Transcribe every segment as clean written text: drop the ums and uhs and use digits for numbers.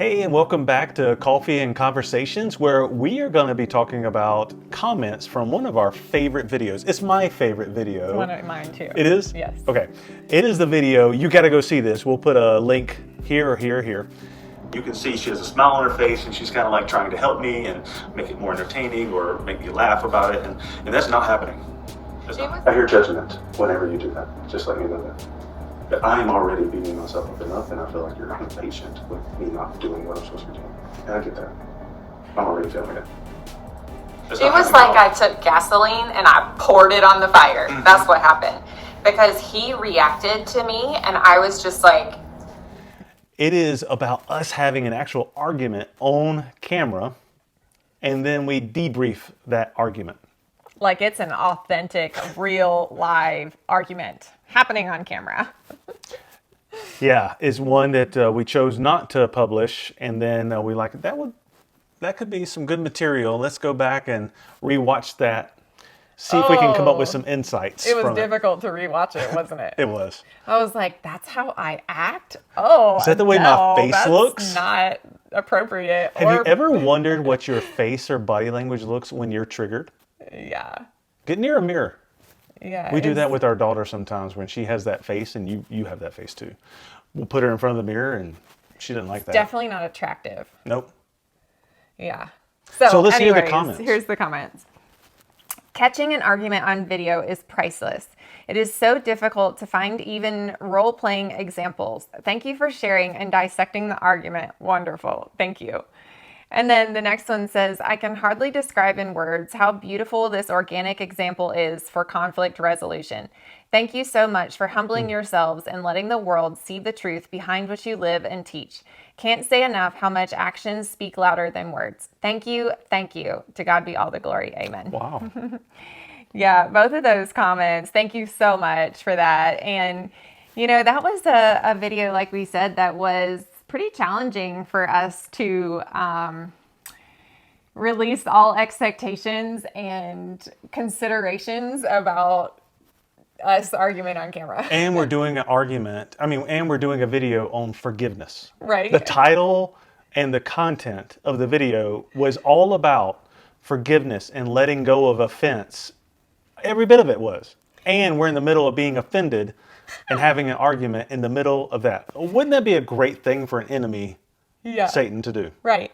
Hey, and welcome back to Coffee and Conversations, where we are going to be talking about comments from one of our favorite videos. It's my favorite video. It's one of mine too. It is? Yes. Okay. It is the video. You got to go see this. We'll put a link here or here or here. You can see she has a smile on her face and she's kind of like trying to help me and make it more entertaining or make me laugh about it. And that's not happening. I hear judgment whenever you do that. Just let me know that. But I'm already beating myself up enough, and I feel like you're impatient with me not doing what I'm supposed to be doing. And I get that. I'm already feeling it. It was like I took gasoline and I poured it on the fire. Mm-hmm. That's what happened. Because he reacted to me, and I was just like... It is about us having an actual argument on camera, and then we debrief that argument. Like it's an authentic, real, live argument happening on camera. Yeah, it's one that we chose not to publish, and then we like that could be some good material. Let's go back and rewatch that, see if we can come up with some insights. It was difficult to rewatch it, wasn't it? It was. I was like, "That's how I act." Oh, is that the way my face looks? Not appropriate. Have you ever wondered what your face or body language looks when you're triggered? Yeah. Get near a mirror. Yeah. We do that with our daughter sometimes when she has that face and you have that face too. We'll put her in front of the mirror and she didn't like that. Definitely not attractive. Nope. Yeah. So let's hear the comments. Here's the comments. Catching an argument on video is priceless. It is so difficult to find even role-playing examples. Thank you for sharing and dissecting the argument. Wonderful. Thank you. And then the next one says, I can hardly describe in words how beautiful this organic example is for conflict resolution. Thank you so much for humbling yourselves and letting the world see the truth behind what you live and teach. Can't say enough how much actions speak louder than words. Thank you. Thank you. To God be all the glory. Amen. Wow. Yeah, both of those comments. Thank you so much for that. And, you know, that was a video, like we said, that was pretty challenging for us to release all expectations and considerations about us arguing on camera. And we're doing and we're doing a video on forgiveness. Right. The title and the content of the video was all about forgiveness and letting go of offense. Every bit of it was. And we're in the middle of being offended and having an argument in the middle of that. Wouldn't that be a great thing for an enemy, Satan, to do? Right.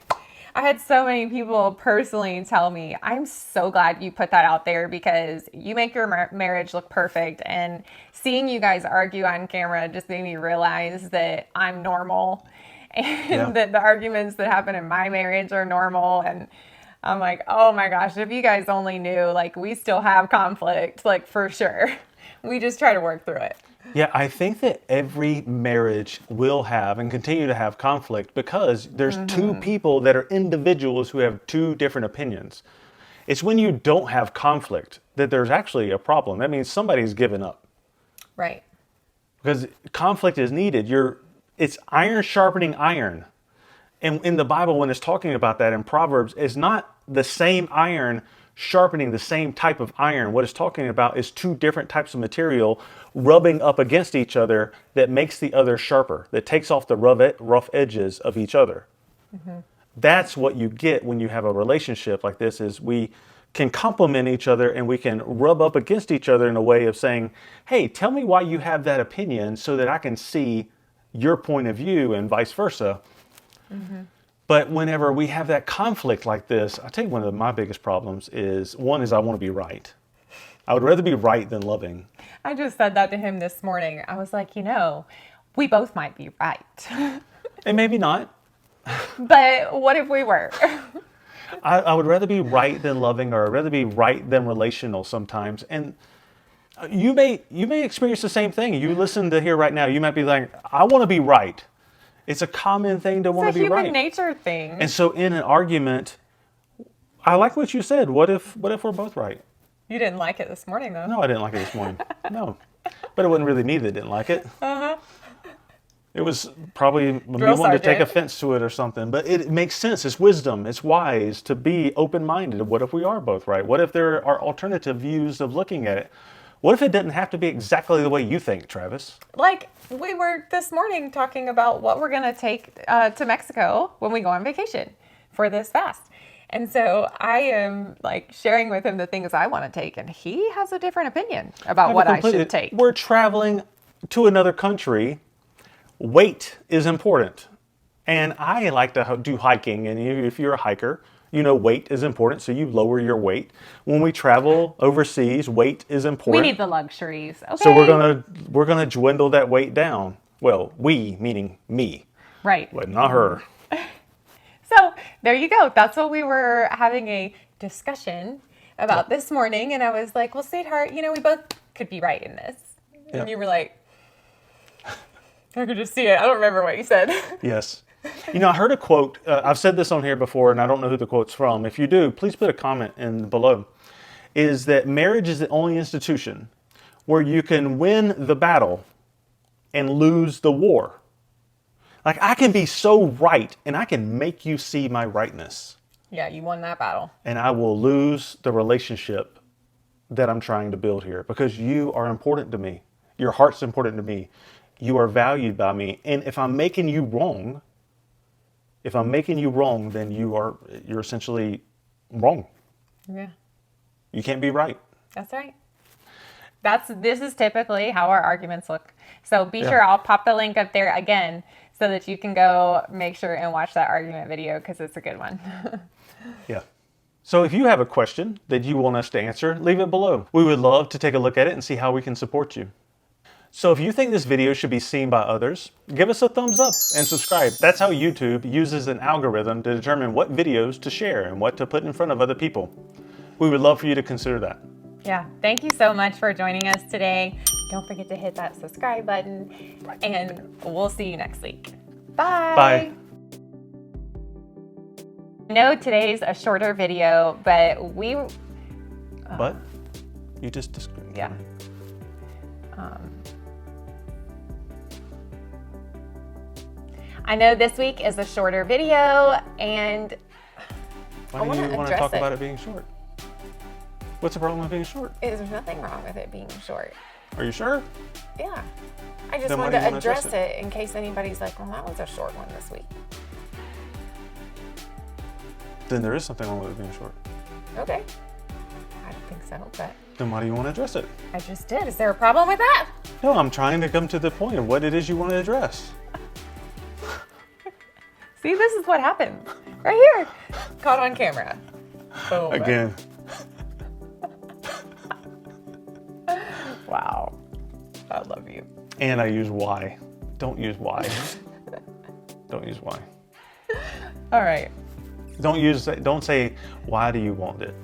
I had so many people personally tell me, I'm so glad you put that out there because you make your marriage look perfect. And seeing you guys argue on camera just made me realize that I'm normal and that the arguments that happen in my marriage are normal. And I'm like, oh my gosh, if you guys only knew, like we still have conflict, like for sure. We just try to work through it. Yeah, I think that every marriage will have and continue to have conflict because there's two people that are individuals who have two different opinions. It's when you don't have conflict that there's actually a problem. That means somebody's given up. Right. Because conflict is needed. It's iron sharpening iron. And in the Bible, when it's talking about that in Proverbs, it's not the same iron sharpening the same type of iron. What it's talking about is two different types of material rubbing up against each other that makes the other sharper, that takes off the rough edges of each other. Mm-hmm. That's what you get when you have a relationship like this, is we can complement each other and we can rub up against each other in a way of saying, hey, tell me why you have that opinion so that I can see your point of view and vice versa. Mm-hmm. But whenever we have that conflict like this, I tell you one of my biggest problems is I want to be right. I would rather be right than loving. I just said that to him this morning. I was like, we both might be right. And maybe not. But what if we were? I would rather be right than loving, or I'd rather be right than relational sometimes. And you may experience the same thing. You listen to here right now, you might be like, I want to be right. It's a common thing to want to be right. It's a human nature thing. And so in an argument, I like what you said. What if we're both right? You didn't like it this morning, though. No, I didn't like it this morning. No. But it wasn't really me that didn't like it. Uh-huh. It was probably me wanting to take offense to it or something. But it makes sense. It's wisdom. It's wise to be open-minded. What if we are both right? What if there are alternative views of looking at it? What if it didn't have to be exactly the way you think, Travis? Like we were this morning talking about what we're going to take to Mexico when we go on vacation for this fast. And so I am like sharing with him the things I want to take, and he has a different opinion about what I should take. We're traveling to another country. Weight is important. And I like to do hiking, and if you're a hiker, you know weight is important, so you lower your weight. When we travel overseas, weight is important. We need the luxuries. Okay. So we're gonna dwindle that weight down. Well, we meaning me, right, but not her. So there you go. That's what we were having a discussion about this morning, and I was like, "Well, sweetheart, you know, we both could be right in this." And you were like, "I could just see it." I don't remember what you said. Yes. You know, I heard a quote. I've said this on here before, and I don't know who the quote's from. If you do, please put a comment in below. Is that marriage is the only institution where you can win the battle and lose the war. Like, I can be so right, and I can make you see my rightness. Yeah, you won that battle. And I will lose the relationship that I'm trying to build here because you are important to me. Your heart's important to me. You are valued by me. And if I'm making you wrong, then you're essentially wrong. Yeah. You can't be right. That's right. This is typically how our arguments look. So be sure, I'll pop the link up there again so that you can go make sure and watch that argument video because it's a good one. Yeah. So if you have a question that you want us to answer, leave it below. We would love to take a look at it and see how we can support you. So if you think this video should be seen by others, give us a thumbs up and subscribe. That's how YouTube uses an algorithm to determine what videos to share and what to put in front of other people. We would love for you to consider that. Yeah. Thank you so much for joining us today. Don't forget to hit that subscribe button, and we'll see you next week. Bye. Bye. I know today's a shorter video, but But you just described. Yeah. I know this week is a shorter video, and Why do you want to talk about it being short? What's the problem with being short? there's nothing wrong with it being short. Are you sure? Yeah. I just Then why wanted do you to wanna address address it in case anybody's like, well, that was a short one this week. Then there is something wrong with it being short. Okay. I don't think so, but Then why do you want to address it? I just did. Is there a problem with that? No, I'm trying to come to the point of what it is you want to address. See, this is what happens. Right here. Caught on camera. Boom. Again. Wow. I love you. And I use why. Don't use why. Don't use why. All right. Don't say, why do you want it?